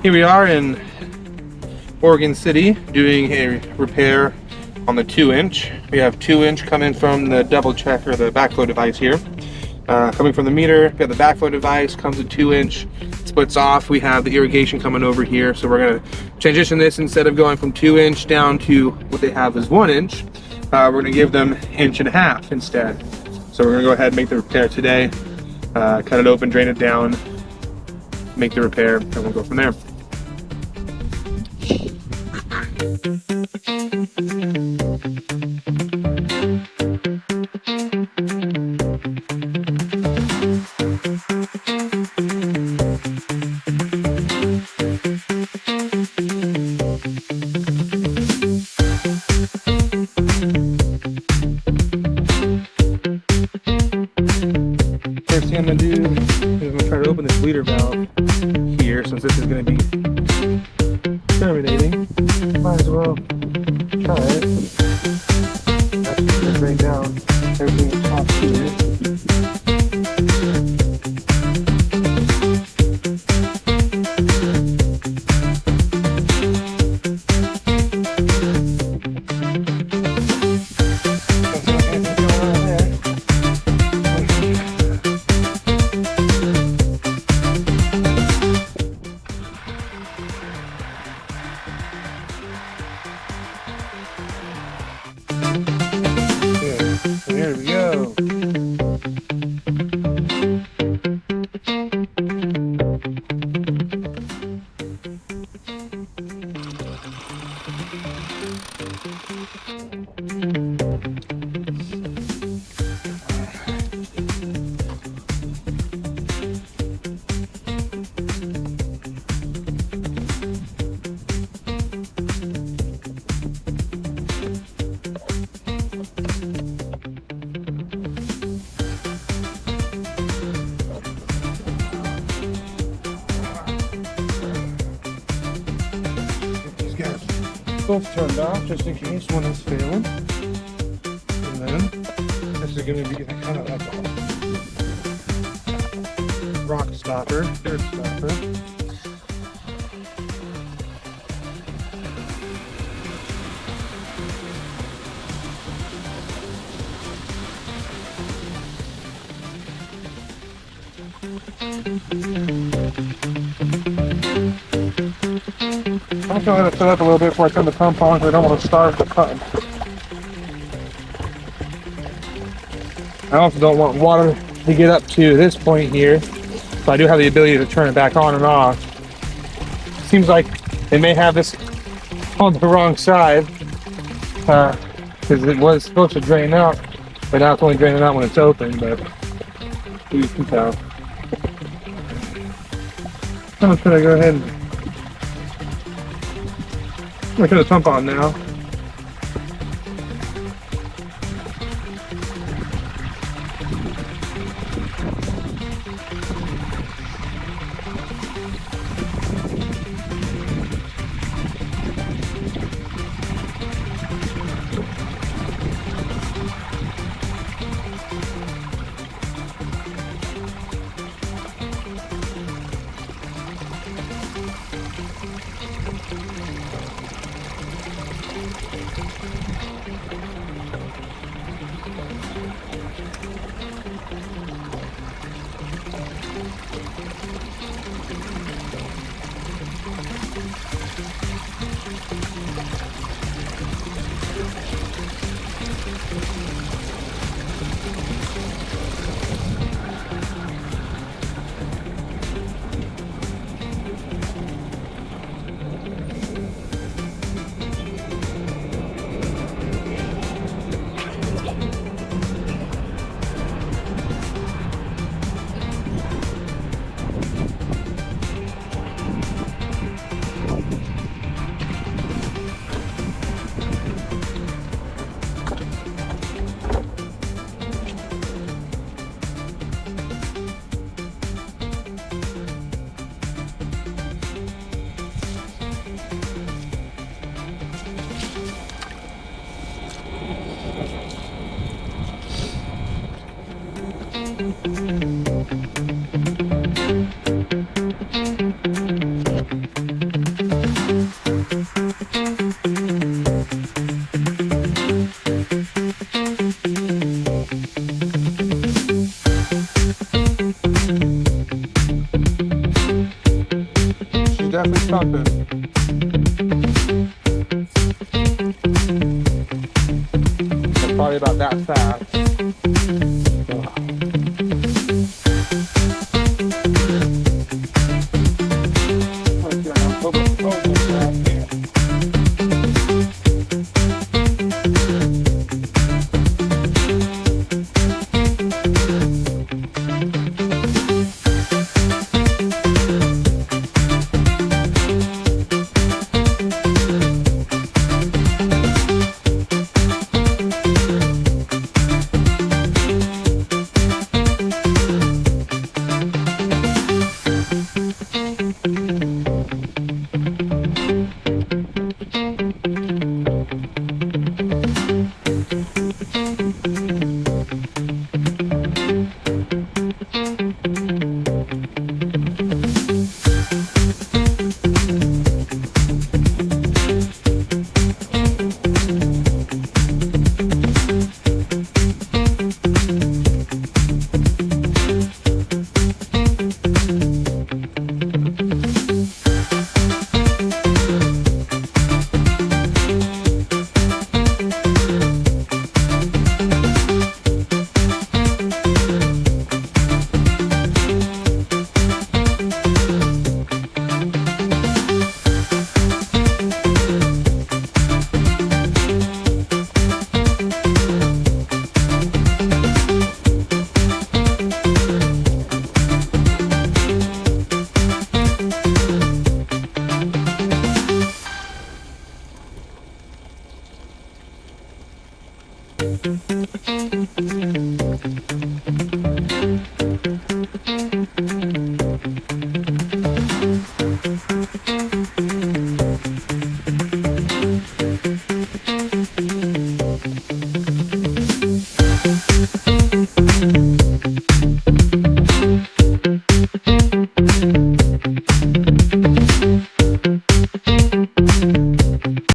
Here we are in Oregon City doing a repair on the 2-inch. We have 2-inch coming from the double check or the backflow device here. Coming from the meter, we have the backflow device, comes at 2-inch, splits off. We have the irrigation coming over here. So we're gonna transition this, instead of going from 2-inch down to what they have is 1-inch. We're gonna give them 1.5 inches instead. So we're gonna go ahead and make the repair today. Cut it open, drain it down, make the repair, and we'll go from there. First thing I'm going to do is I'm going to try to open this bleeder valve here, since this is going to be terminating. Might as well try it. That's going to drain down everything off here. There we go. Both turned off just in case one is failing. And then this is going to be kind of like a rock stopper, dirt stopper. I'm going to set up a little bit before I turn the pump on, because I don't want to starve the pump. I also don't want water to get up to this point here, so I do have the ability to turn it back on and off. Seems like they may have this on the wrong side, because it was supposed to drain out, but now it's only draining out when it's open, but you can tell. I'm just going to go ahead and I'm going to turn the pump on now. And probably about that fast.